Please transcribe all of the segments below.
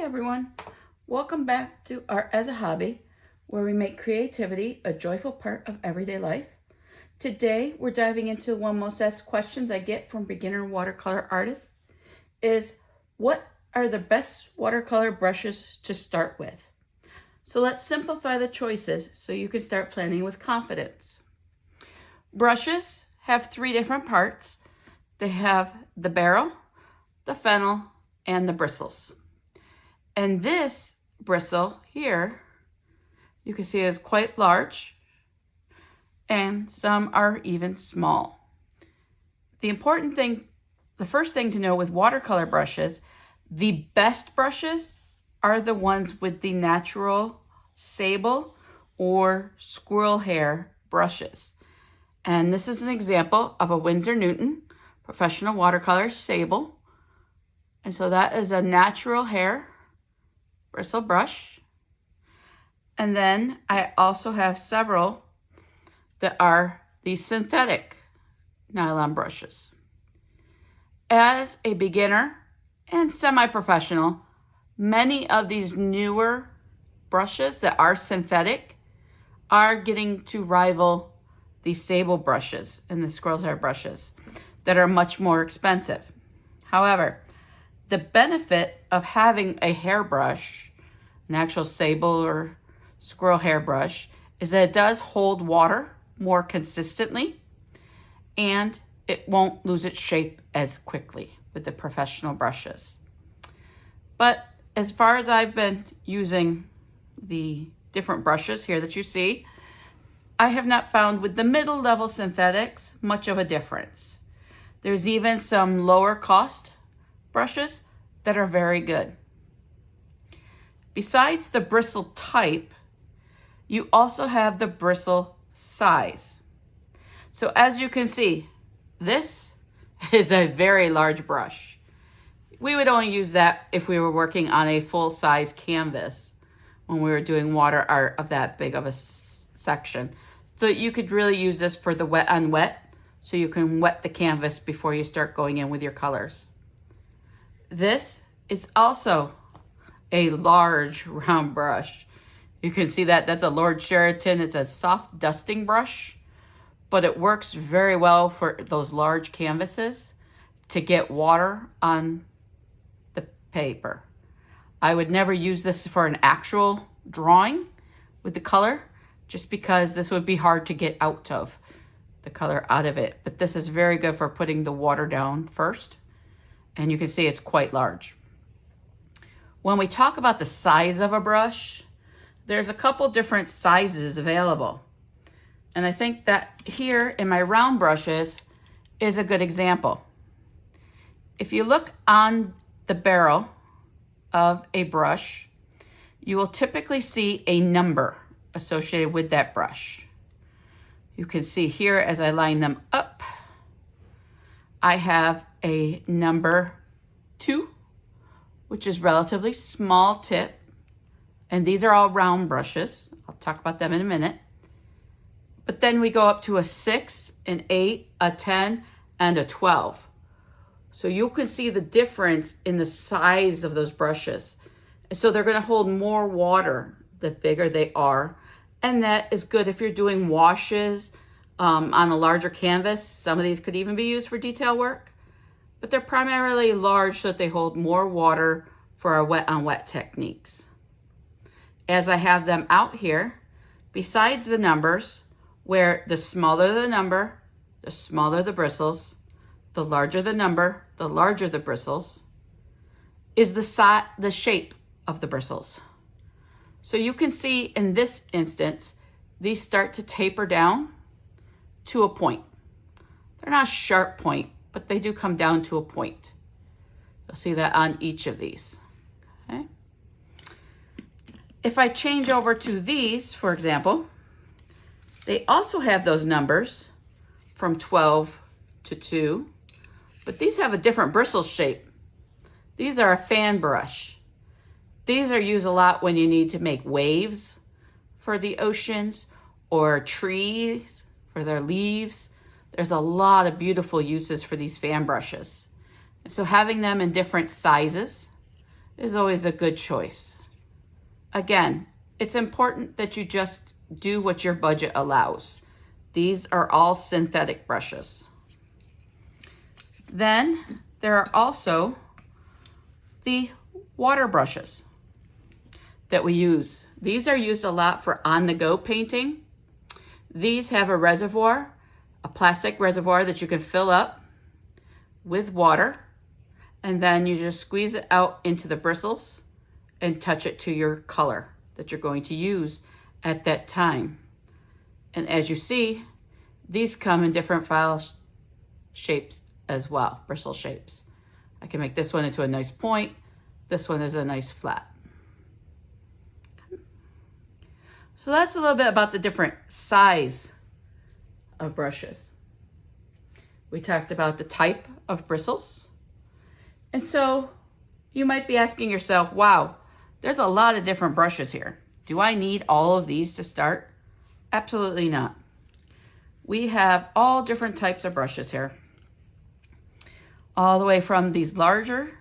everyone, welcome back to Art as a Hobby, where we make creativity a joyful part of everyday life. Today we're diving into one of the most asked questions I get from beginner watercolor artists is, what are the best watercolor brushes to start with? So let's simplify the choices so you can start planning with confidence. Brushes have three different parts. They have the barrel, the fennel, and the bristles. And this bristle here, you can see is quite large, and some are even small. The first thing to know with watercolor brushes, the best brushes are the ones with the natural sable or squirrel hair brushes. And this is an example of a Winsor Newton professional watercolor sable. And so that is a natural hair bristle brush. And then I also have several that are the synthetic nylon brushes. As a beginner and semi-professional, many of these newer brushes that are synthetic are getting to rival the sable brushes and the squirrel's hair brushes that are much more expensive. However, the benefit of having a hairbrush, an actual sable or squirrel hair brush, is that it does hold water more consistently and it won't lose its shape as quickly with the professional brushes. But as far as I've been using the different brushes here that you see, I have not found with the middle level synthetics much of a difference. There's even some lower cost brushes that are very good. Besides the bristle type, you also have the bristle size. So as you can see, this is a very large brush. We would only use that if we were working on a full-size canvas when we were doing water art of that big of a section. So you could really use this for the wet on wet, so you can wet the canvas before you start going in with your colors. This is also a large round brush. You can see that that's a Lord Sheraton. It's a soft dusting brush, but it works very well for those large canvases to get water on the paper. I would never use this for an actual drawing with the color, just because this would be hard to get out of the color out of it. But this is very good for putting the water down first. And you can see it's quite large. When we talk about the size of a brush, there's a couple different sizes available. And I think that here in my round brushes is a good example. If you look on the barrel of a brush, you will typically see a number associated with that brush. You can see here as I line them up, I have a number 2, which is relatively small tip. And these are all round brushes. I'll talk about them in a minute. But then we go up to a 6, an 8, a 10, and a 12. So you can see the difference in the size of those brushes. So they're going to hold more water the bigger they are. And that is good if you're doing washes on a larger canvas. Some of these could even be used for detail work. But they're primarily large so that they hold more water for our wet on wet techniques. As I have them out here, besides the numbers, where the smaller the number, the smaller the bristles, the larger the number, the larger the bristles, is the shape of the bristles. So you can see in this instance, these start to taper down to a point. They're not a sharp point, but they do come down to a point. You'll see that on each of these. Okay. If I change over to these, for example, they also have those numbers from 12 to 2, but these have a different bristle shape. These are a fan brush. These are used a lot when you need to make waves for the oceans or trees for their leaves. There's a lot of beautiful uses for these fan brushes. And so having them in different sizes is always a good choice. Again, it's important that you just do what your budget allows. These are all synthetic brushes. Then there are also the water brushes that we use. These are used a lot for on-the-go painting. These have a reservoir, a plastic reservoir that you can fill up with water, and then you just squeeze it out into the bristles and touch it to your color that you're going to use at that time. And as you see, these come in different file shapes as well, bristle shapes. I can make this one into a nice point. This one is a nice flat. So that's a little bit about the different size of brushes. We talked about the type of bristles. And so you might be asking yourself, wow, there's a lot of different brushes here. Do I need all of these to start? Absolutely not. We have all different types of brushes here. All the way from these larger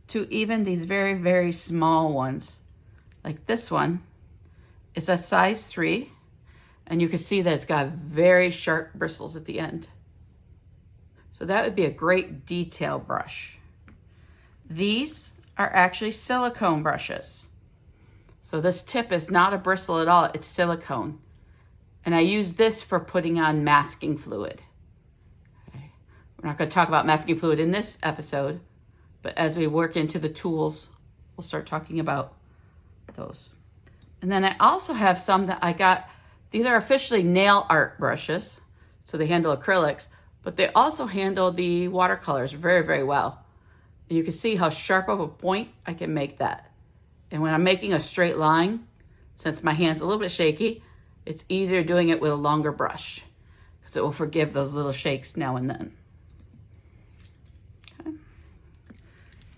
to even these very, very small ones. Like this one, it's a size 3, and you can see that it's got very sharp bristles at the end. So that would be a great detail brush. These are actually silicone brushes. So this tip is not a bristle at all, it's silicone. And I use this for putting on masking fluid. Okay. We're not going to talk about masking fluid in this episode, but as we work into the tools, we'll start talking about those. And then I also have some that I got. These are officially nail art brushes, so they handle acrylics, but they also handle the watercolors very, very well. And you can see how sharp of a point I can make that. And when I'm making a straight line, since my hand's a little bit shaky, it's easier doing it with a longer brush because it will forgive those little shakes now and then. Okay.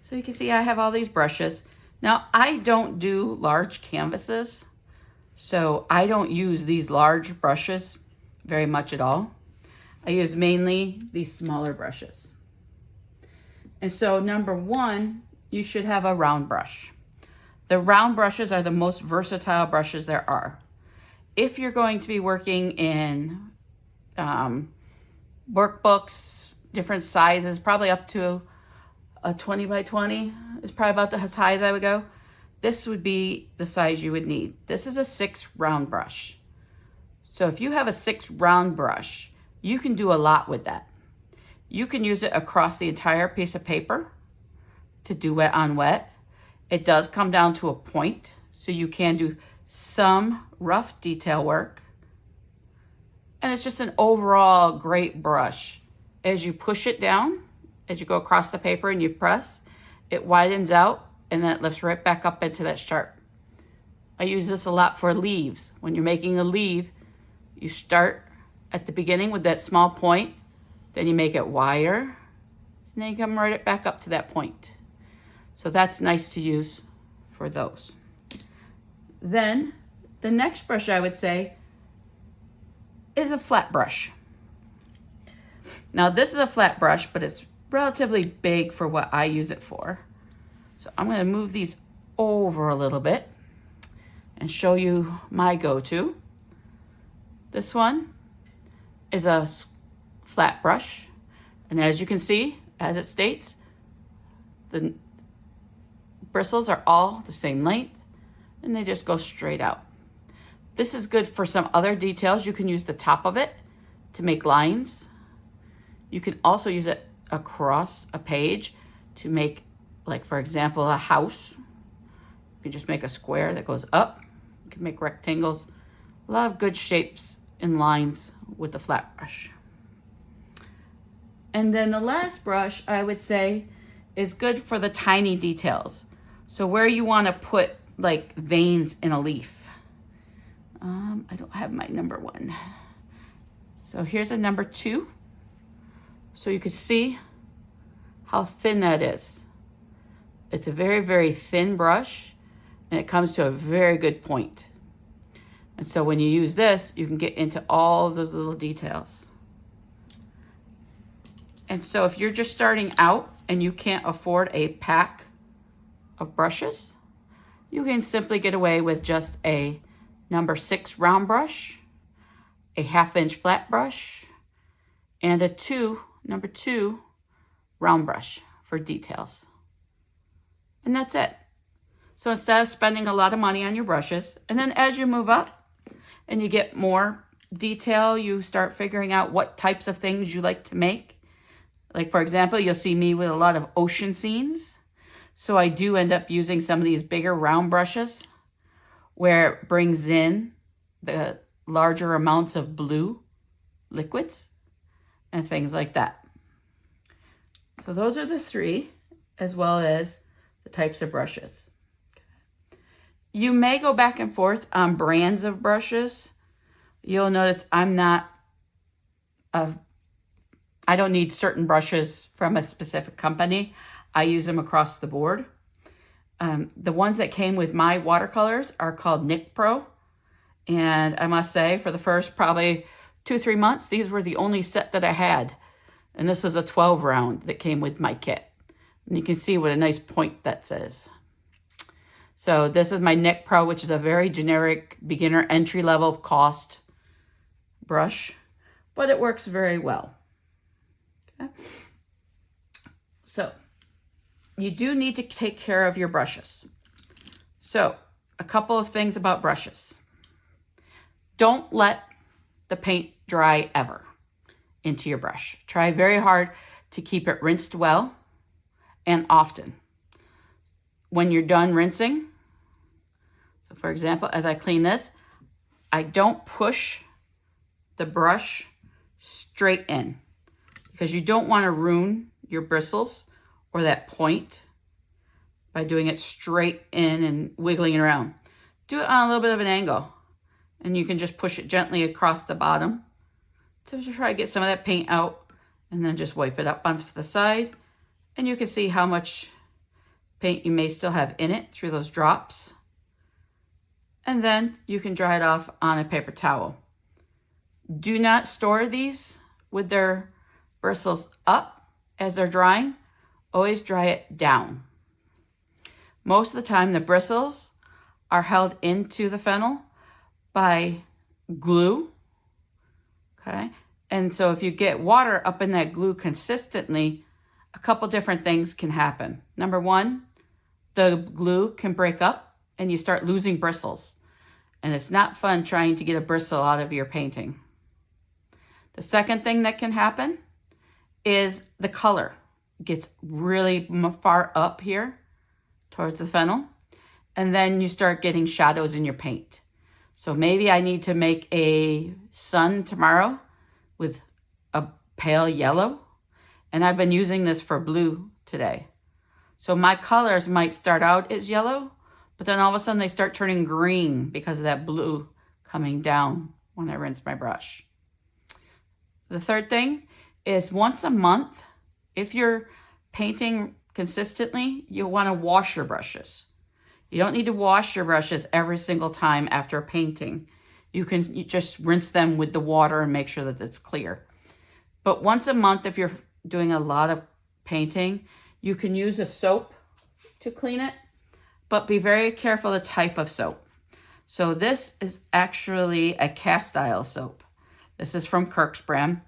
So you can see I have all these brushes. Now, I don't do large canvases, so I don't use these large brushes very much at all. I use mainly these smaller brushes. And so number 1, you should have a round brush. The round brushes are the most versatile brushes there are. If you're going to be working in workbooks, different sizes, probably up to a 20 by 20 is probably about the size I would go. This would be the size you would need. This is a 6 round brush. So if you have a 6 round brush, you can do a lot with that. You can use it across the entire piece of paper to do wet on wet. It does come down to a point, so you can do some rough detail work. And it's just an overall great brush. As you push it down, as you go across the paper and you press, it widens out and then it lifts right back up into that sharp. I use this a lot for leaves. When you're making a leaf, you start at the beginning with that small point, then you make it wider, and then you come right back up to that point. So that's nice to use for those. Then the next brush I would say is a flat brush. Now this is a flat brush, but it's relatively big for what I use it for. So I'm going to move these over a little bit and show you my go-to. This one is a flat brush, and as you can see, as it states, the bristles are all the same length and they just go straight out. This is good for some other details. You can use the top of it to make lines. You can also use it across a page to make, like for example, a house. You can just make a square that goes up. You can make rectangles. A lot of good shapes and lines with the flat brush. And then the last brush I would say is good for the tiny details. So where you want to put like veins in a leaf. I don't have my number 1. So here's a number 2. So you can see how thin that is. It's a very, very thin brush, and it comes to a very good point. And so when you use this, you can get into all those little details. And so if you're just starting out and you can't afford a pack of brushes, you can simply get away with just a number 6 round brush, a 1/2 inch flat brush, and a number 2 round brush for details. And that's it. So instead of spending a lot of money on your brushes, and then as you move up and you get more detail, you start figuring out what types of things you like to make. Like for example, you'll see me with a lot of ocean scenes. So I do end up using some of these bigger round brushes where it brings in the larger amounts of blue liquids and things like that. So those are the 3, as well as the types of brushes. You may go back and forth on brands of brushes. You'll notice I don't need certain brushes from a specific company. I use them across the board. The ones that came with my watercolors are called Nic Pro. And I must say, for the first probably 2-3 months, these were the only set that I had. And this is a 12 round that came with my kit. And you can see what a nice point that says. So this is my Nic Pro, which is a very generic beginner entry-level cost brush, but it works very well. Okay. So you do need to take care of your brushes. So a couple of things about brushes. Don't let the paint dry ever into your brush. Try very hard to keep it rinsed well and often. When you're done rinsing, so for example, as I clean this, I don't push the brush straight in because you don't want to ruin your bristles or that point by doing it straight in and wiggling it around. Do it on a little bit of an angle, and you can just push it gently across the bottom to try to get some of that paint out, and then just wipe it up onto the side, and you can see how much paint you may still have in it through those drops. And then you can dry it off on a paper towel. Do not store these with their bristles up as they're drying. Always dry it down. Most of the time the bristles are held into the fennel by glue, okay? And so if you get water up in that glue consistently, a couple different things can happen. Number 1, the glue can break up and you start losing bristles. And it's not fun trying to get a bristle out of your painting. The second thing that can happen is the color gets really far up here towards the fennel, and then you start getting shadows in your paint. So maybe I need to make a sun tomorrow with a pale yellow, and I've been using this for blue today. So my colors might start out as yellow, but then all of a sudden they start turning green because of that blue coming down when I rinse my brush. The third thing is once a month, if you're painting consistently, you'll want to wash your brushes. You don't need to wash your brushes every single time after painting. You just rinse them with the water and make sure that it's clear. But once a month, if you're doing a lot of painting, you can use a soap to clean it, but be very careful the type of soap. So this is actually a cast iron soap. This is from Kirk's brand.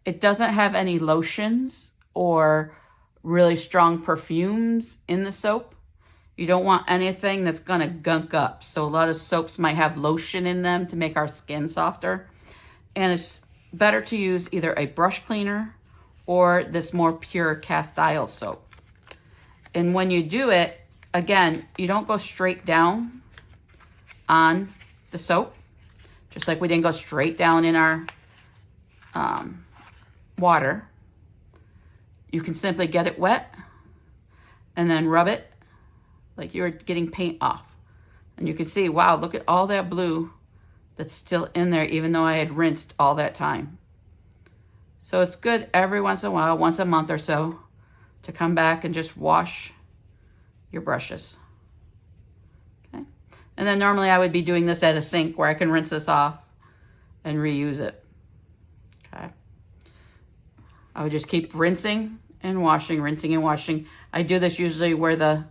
It doesn't have any lotions or really strong perfumes in the soap. You don't want anything that's gonna gunk up. So a lot of soaps might have lotion in them to make our skin softer. And it's better to use either a brush cleaner or this more pure cast iron soap. And when you do it, again, you don't go straight down on the soap, just like we didn't go straight down in our water. You can simply get it wet and then rub it like you're getting paint off. And you can see, wow, look at all that blue that's still in there, even though I had rinsed all that time. So it's good every once in a while, once a month or so, to come back and just wash your brushes. Okay. And then normally I would be doing this at a sink where I can rinse this off and reuse it. Okay. I would just keep rinsing and washing, rinsing and washing. I do this usually where the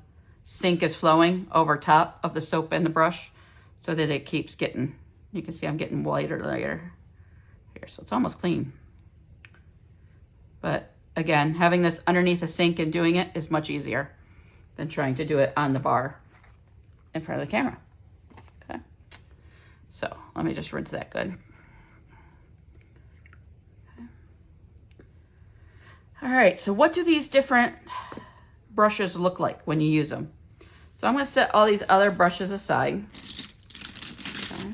sink is flowing over top of the soap and the brush so that it keeps getting, you can see I'm getting whiter later here, so it's almost clean. But again, having this underneath the sink and doing it is much easier than trying to do it on the bar in front of the camera. Okay, so let me just rinse that good. Okay. All right, so what do these different brushes look like when you use them? So I'm going to set all these other brushes aside. Okay.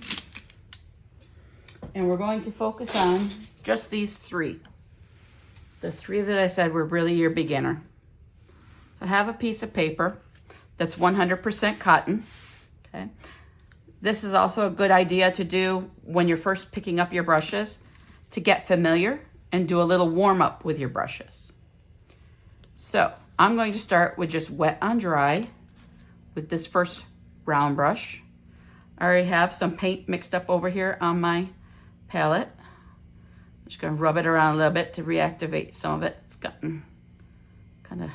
And we're going to focus on just these three. The three that I said were really your beginner. So have a piece of paper that's 100% cotton. Okay. This is also a good idea to do when you're first picking up your brushes, to get familiar and do a little warm up with your brushes. So I'm going to start with just wet on dry with this first round brush. I already have some paint mixed up over here on my palette. I'm just going to rub it around a little bit to reactivate some of it. It's gotten kind of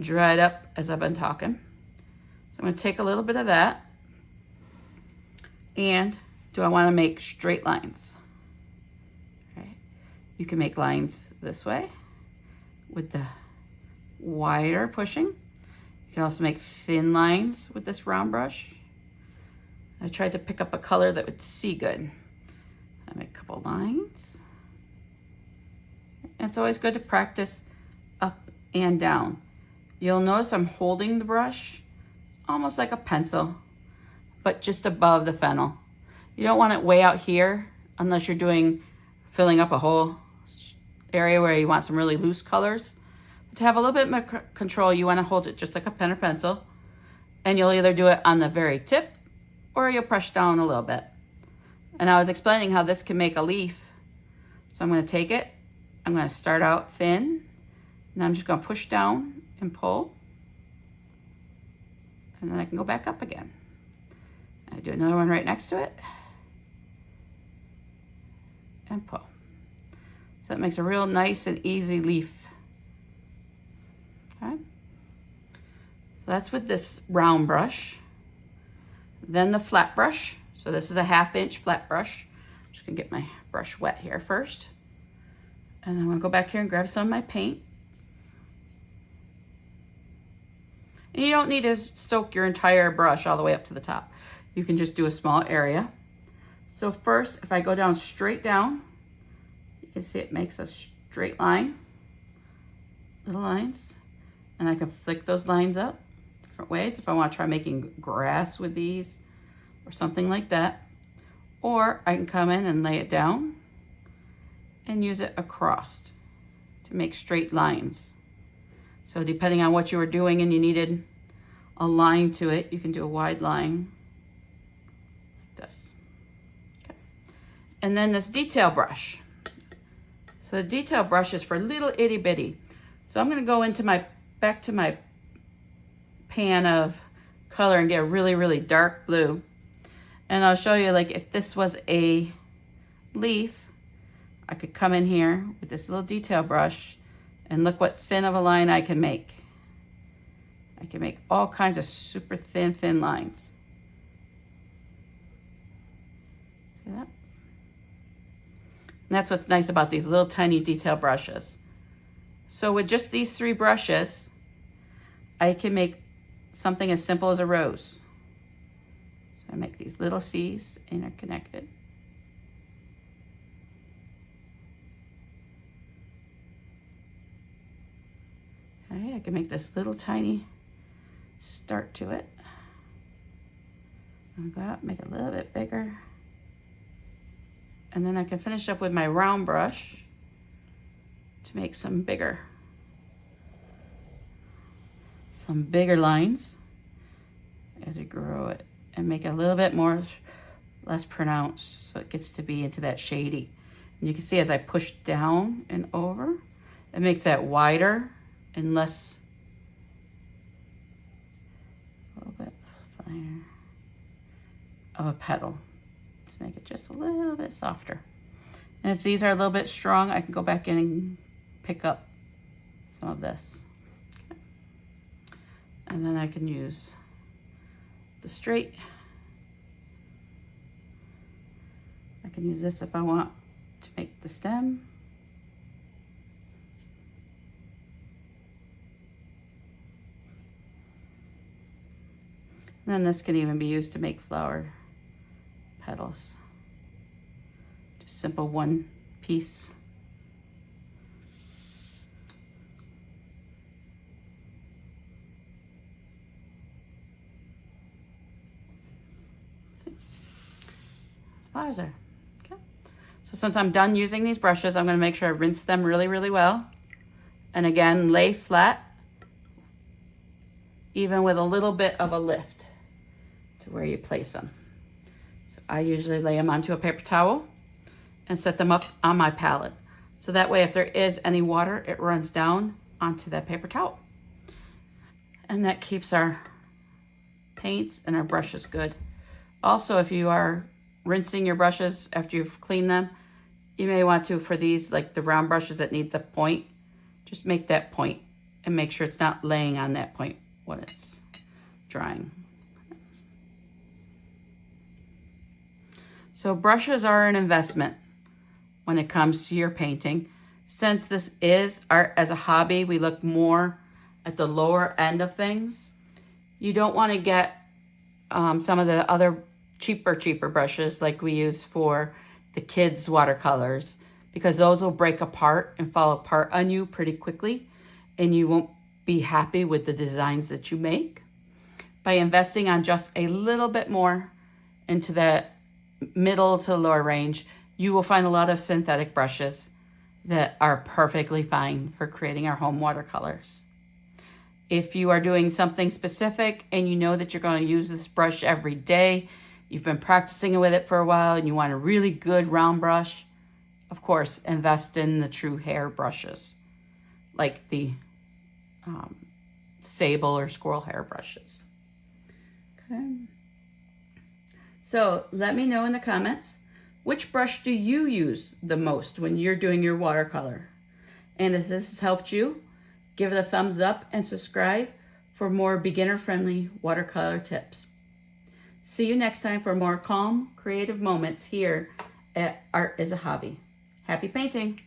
dried up as I've been talking. So I'm going to take a little bit of that. And do I want to make straight lines? All right. You can make lines this way with the wider pushing. You can also make thin lines with this round brush. I tried to pick up a color that would see good. I make a couple lines. And it's always good to practice up and down. You'll notice I'm holding the brush almost like a pencil, but just above the fennel. You don't want it way out here unless you're filling up a whole area where you want some really loose colors. To have a little bit more control, you want to hold it just like a pen or pencil, and you'll either do it on the very tip or you'll brush down a little bit. And I was explaining how this can make a leaf. So I'm going to take it, I'm going to start out thin, and I'm just going to push down and pull, and then I can go back up again. I do another one right next to it and pull. So that makes a real nice and easy leaf. Okay. So that's with this round brush. Then the flat brush. So this is a 1/2 inch flat brush. I'm just gonna get my brush wet here first. And then I'm gonna go back here and grab some of my paint. And you don't need to soak your entire brush all the way up to the top. You can just do a small area. So first, if I go down straight down, you can see it makes a straight line, little lines. And I can flick those lines up different ways if I want to try making grass with these or something like that. Or I can come in and lay it down and use it across to make straight lines. So depending on what you were doing and you needed a line to it, you can do a wide line like this. Okay. And then this detail brush. So the detail brush is for little itty bitty. So I'm going to go into back to my pan of color and get a really, really dark blue. And I'll show you, like, if this was a leaf, I could come in here with this little detail brush and look what thin of a line I can make. I can make all kinds of super thin lines. See that? And that's what's nice about these little tiny detail brushes. So with just these 3 brushes, I can make something as simple as a rose. So I make these little C's interconnected. Okay, I can make this little tiny start to it. I'll go out, make it a little bit bigger. And then I can finish up with my round brush to make some bigger lines as we grow it and make it a little bit less pronounced so it gets to be into that shady. And you can see as I push down and over, it makes that wider and less, a little bit finer of a petal to make it just a little bit softer. And if these are a little bit strong, I can go back in and pick up some of this. Okay. And then I can use the straight. I can use this if I want to make the stem. And then this can even be used to make flower petals. Just simple one piece. Flowers there. Okay. So since I'm done using these brushes, I'm going to make sure I rinse them really, really well. And again, lay flat, even with a little bit of a lift to where you place them. So I usually lay them onto a paper towel and set them up on my palette. So that way, if there is any water, it runs down onto that paper towel. And that keeps our paints and our brushes good. Also, if you are rinsing your brushes after you've cleaned them, you may want to, for these, like the round brushes that need the point, just make that point and make sure it's not laying on that point when it's drying. So brushes are an investment when it comes to your painting. Since this is art as a hobby, we look more at the lower end of things. You don't want to get some of the other cheaper brushes like we use for the kids' watercolors, because those will break apart and fall apart on you pretty quickly, and you won't be happy with the designs that you make. By investing on just a little bit more into the middle to lower range, you will find a lot of synthetic brushes that are perfectly fine for creating our home watercolors. If you are doing something specific and you know that you're going to use this brush every day, you've been practicing with it for a while and you want a really good round brush, of course, invest in the true hair brushes, like the sable or squirrel hair brushes. Okay. So let me know in the comments, which brush do you use the most when you're doing your watercolor? And if this has helped you, give it a thumbs up and subscribe for more beginner-friendly watercolor tips. See you next time for more calm, creative moments here at Art is a Hobby. Happy painting!